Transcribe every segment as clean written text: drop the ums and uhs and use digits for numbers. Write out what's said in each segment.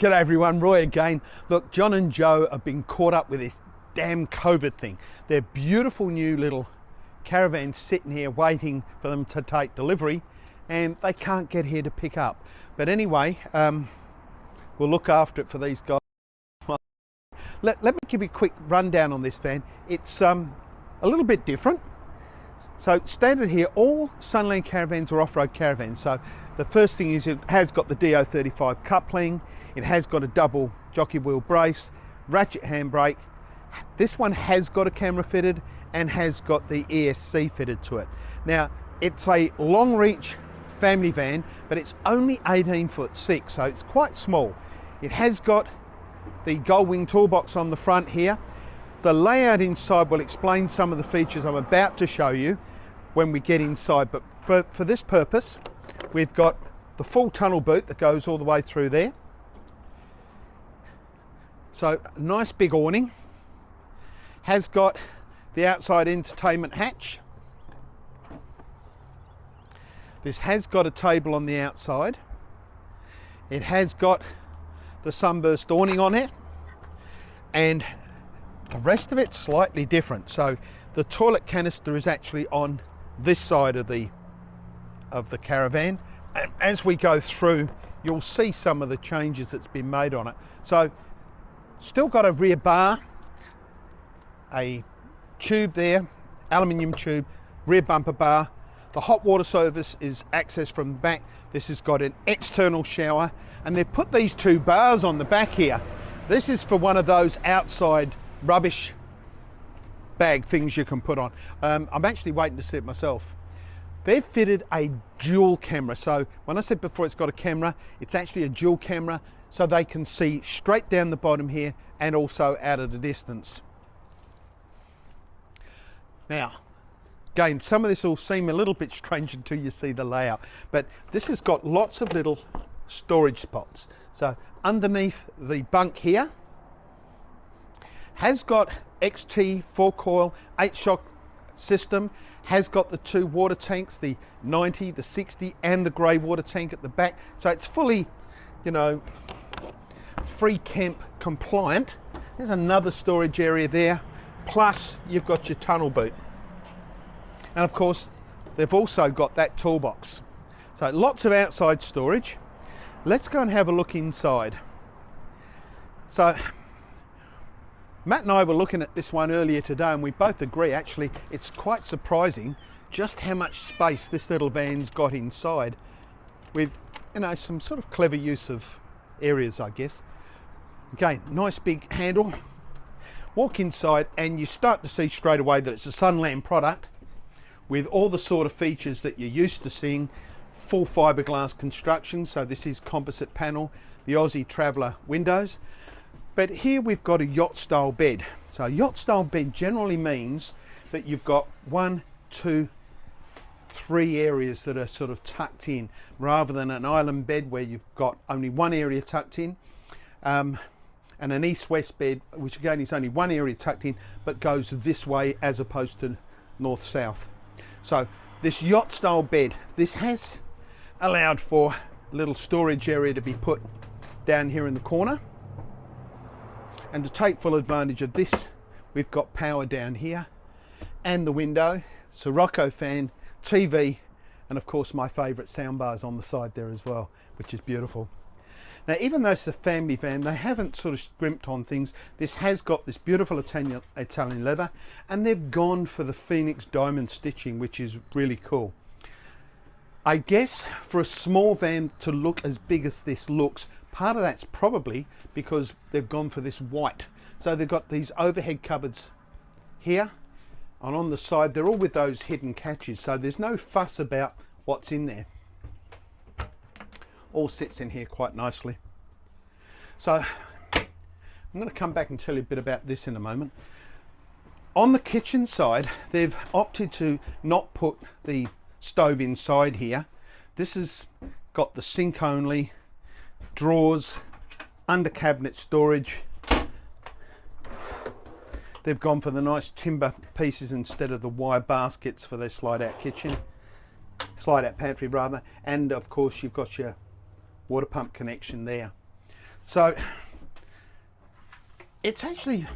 G'day everyone, Roy again. Look, John and Joe have been caught up with this damn COVID thing. They're beautiful new little caravans sitting here waiting for them to take delivery, and they can't get here to pick up. But anyway, we'll look after it for these guys. Let me give you a quick rundown on this van. It's a little bit different. So standard here, all Sunland Caravans are off-road caravans. So the first thing is it has got the DO35 coupling, it has got a double jockey wheel brace, ratchet handbrake. This one has got a camera fitted and has got the ESC fitted to it. Now, it's a Longreach family van, but it's only 18'6", so it's quite small. It has got the Gold Wing toolbox on the front here. The layout inside will explain some of the features I'm about to show you when we get inside, but for this purpose, we've got the full tunnel boot that goes all the way through there. So nice big awning. Has got the outside entertainment hatch. This has got a table on the outside. It has got the sunburst awning on it, and the rest of it's slightly different. So the toilet canister is actually on this side of the Caravan, and as we go through you'll see some of the changes that's been made on it. So still got a rear bar, a tube there, aluminium tube, rear bumper bar. The hot water service is accessed from the back. This has got an external shower, and they've put these two bars on the back here. This is for one of those outside rubbish bag things you can put on. I'm actually waiting to see it myself. They've fitted a dual camera. So when I said before it's got a camera, it's actually a dual camera, so they can see straight down the bottom here and also out at a distance. Now, again, some of this will seem a little bit strange until you see the layout, but this has got lots of little storage spots. So underneath the bunk here, has got XT 4-coil 8-shock system, has got the two water tanks, the 90, the 60 and the grey water tank at the back. So it's fully, you know, free camp compliant. There's another storage area there, plus you've got your tunnel boot. And of course, they've also got that toolbox. So lots of outside storage. Let's go and have a look inside. So Matt and I were looking at this one earlier today, and we both agree actually it's quite surprising just how much space this little van's got inside, with, you know, some sort of clever use of areas, I guess. Okay, nice big handle. Walk inside and you start to see straight away that it's a Sunland product with all the sort of features that you're used to seeing. Full fiberglass construction, so this is composite panel, the Aussie Traveller windows. But here we've got a yacht style bed. So a yacht style bed generally means that you've got 1, 2, 3 areas that are sort of tucked in, rather than an island bed where you've got only one area tucked in, and an east-west bed, which again is only one area tucked in, but goes this way as opposed to north-south. So this yacht style bed, this has allowed for a little storage area to be put down here in the corner. And to take full advantage of this, we've got power down here and the window, Sirocco fan, TV, and of course my favourite soundbars on the side there as well, which is beautiful. Now, even though it's a family van, they haven't sort of scrimped on things. This has got this beautiful Italian leather, and they've gone for the Phoenix diamond stitching, which is really cool. I guess for a small van to look as big as this looks, part of that's probably because they've gone for this white. So they've got these overhead cupboards here, and on the side they're all with those hidden catches, so there's no fuss about what's in there. All sits in here quite nicely. So I'm going to come back and tell you a bit about this in a moment. On the kitchen side, they've opted to not put the stove inside here. This has got the sink only, drawers, under cabinet storage. They've gone for the nice timber pieces instead of the wire baskets for their slide out kitchen, slide out pantry rather, and of course you've got your water pump connection there. So it's actually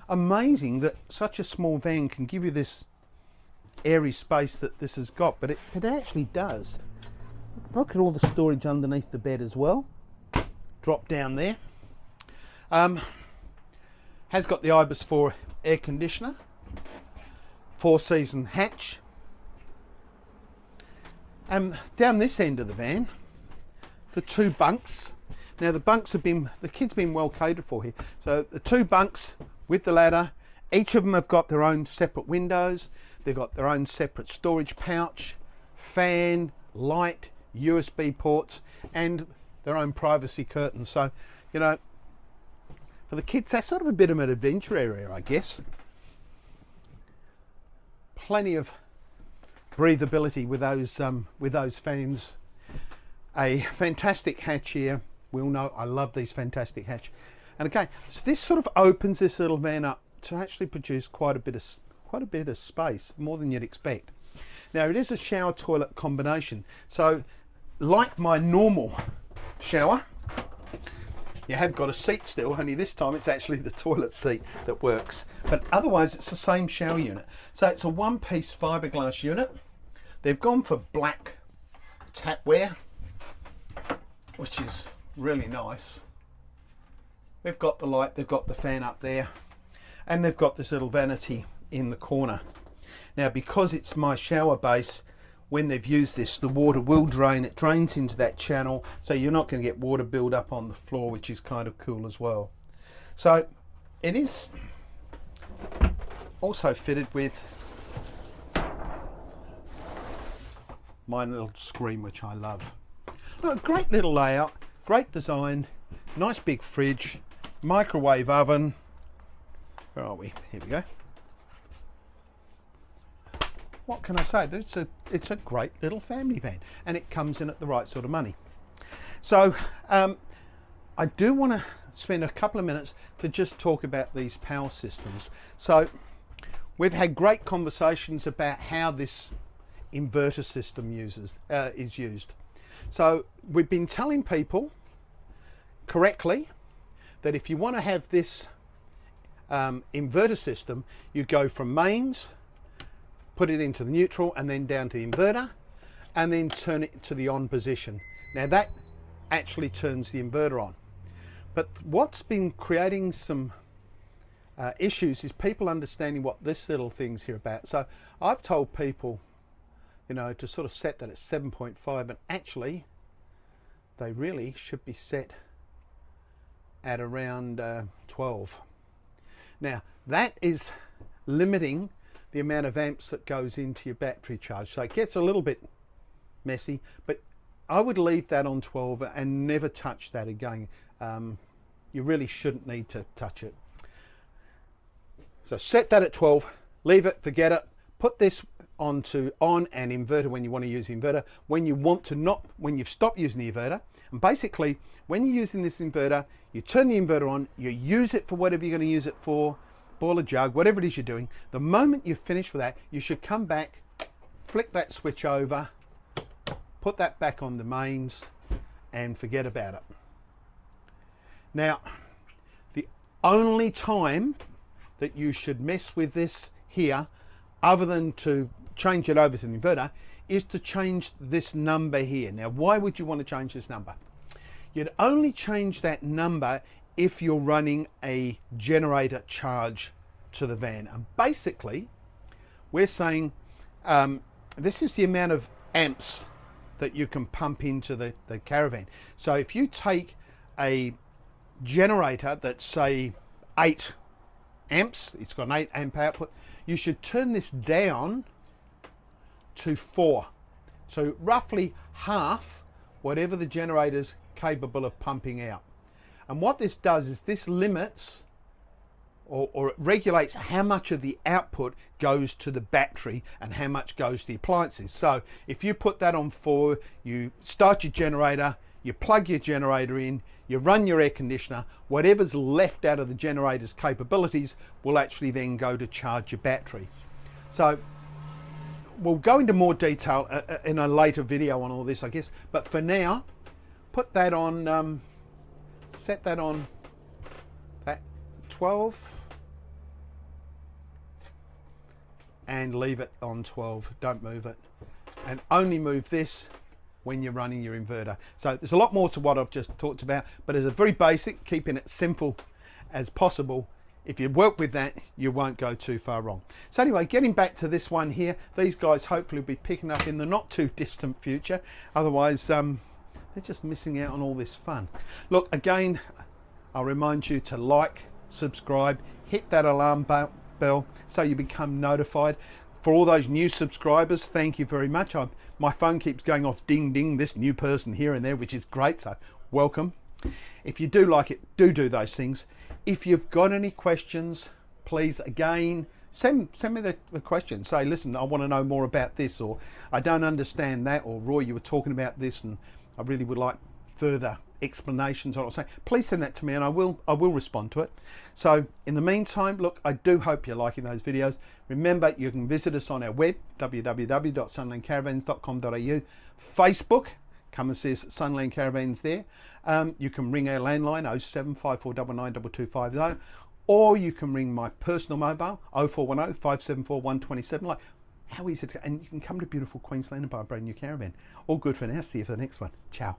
amazing that such a small van can give you this airy space that this has got, but it actually does. Look at all the storage underneath the bed as well. Drop down there. Has got the Ibis 4 air conditioner, 4-season hatch. Down this end of the van, the 2 bunks. Now the bunks have been, the kids been well catered for here. So the 2 bunks with the ladder, each of them have got their own separate windows. They've got their own separate storage pouch, fan, light, USB ports, and their own privacy curtains. So, you know, for the kids, that's sort of a bit of an adventure area, I guess. Plenty of breathability with those fans. A fantastic hatch here. We all know I love these fantastic hatch. And again, so this sort of opens this little van up to actually produce quite a bit of space, more than you'd expect. Now it is a shower toilet combination. So like my normal shower, you have got a seat still, only this time it's actually the toilet seat that works. But otherwise it's the same shower unit. So it's a 1-piece fiberglass unit. They've gone for black tapware, which is really nice. They've got the light, they've got the fan up there, and they've got this little vanity in the corner. Now because it's my shower base, when they've used this, the water will drain. It drains into that channel, so you're not going to get water build up on the floor, which is kind of cool as well. So it is also fitted with my little screen, which I love. Look, great little layout, great design, nice big fridge, microwave oven. Where are we? Here we go. What can I say? It's a great little family van, and it comes in at the right sort of money. So I do want to spend a couple of minutes to just talk about these power systems. So we've had great conversations about how this inverter system is used. So we've been telling people correctly that if you want to have this inverter system, you go from mains, put it into the neutral, and then down to the inverter, and then turn it to the on position. Now that actually turns the inverter on. But what's been creating some issues is people understanding what this little thing's here about. So I've told people, you know, to sort of set that at 7.5, and actually they really should be set at around 12. Now that is limiting the amount of amps that goes into your battery charge. So it gets a little bit messy, but I would leave that on 12 and never touch that again. You really shouldn't need to touch it. So set that at 12, leave it, forget it. Put this onto on and inverter when you want to use the inverter. When you want to not, when you've stopped using the inverter. And basically, when you're using this inverter, you turn the inverter on, you use it for whatever you're going to use it for, boil a jug, whatever it is you're doing. The moment you're finished with that, you should come back, flick that switch over, put that back on the mains, and forget about it. Now, the only time that you should mess with this here, other than to change it over to the inverter, is to change this number here. Now, why would you want to change this number? You'd only change that number if you're running a generator charge to the van. And basically, we're saying this is the amount of amps that you can pump into the Caravan. So if you take a generator that's, say, 8 amps, it's got an 8 amp output, you should turn this down to 4. So roughly half whatever the generator's capable of pumping out. And what this does is this limits or it regulates how much of the output goes to the battery and how much goes to the appliances. So if you put that on 4, you start your generator, you plug your generator in, you run your air conditioner, whatever's left out of the generator's capabilities will actually then go to charge your battery. So we'll go into more detail in a later video on all this, I guess, but for now, put that on set that on that 12 and leave it on 12. Don't move it, and only move this when you're running your inverter. So there's a lot more to what I've just talked about, but as a very basic, keeping it simple as possible. If you work with that, you won't go too far wrong. So anyway, getting back to this one here, these guys hopefully will be picking up in the not too distant future. Otherwise, they're just missing out on all this fun. Look, again, I'll remind you to like, subscribe, hit that alarm bell so you become notified. For all those new subscribers, thank you very much. My phone keeps going off ding ding, this new person here and there, which is great, so welcome. If you do like it, do those things. If you've got any questions, please, again, send me the question. Say, listen, I want to know more about this, or I don't understand that, or Roy, you were talking about this and I really would like further explanations on what I'm saying. Please send that to me and I will respond to it. So in the meantime, look, I do hope you're liking those videos. Remember, you can visit us on our web, www.sunlandcaravans.com.au. Facebook, come and see us at Sunland Caravans there. You can ring our landline 075499250, or you can ring my personal mobile 0410 574 127. Like, how easy to, and you can come to beautiful Queensland and buy a brand new caravan. All good for now. See you for the next one. Ciao.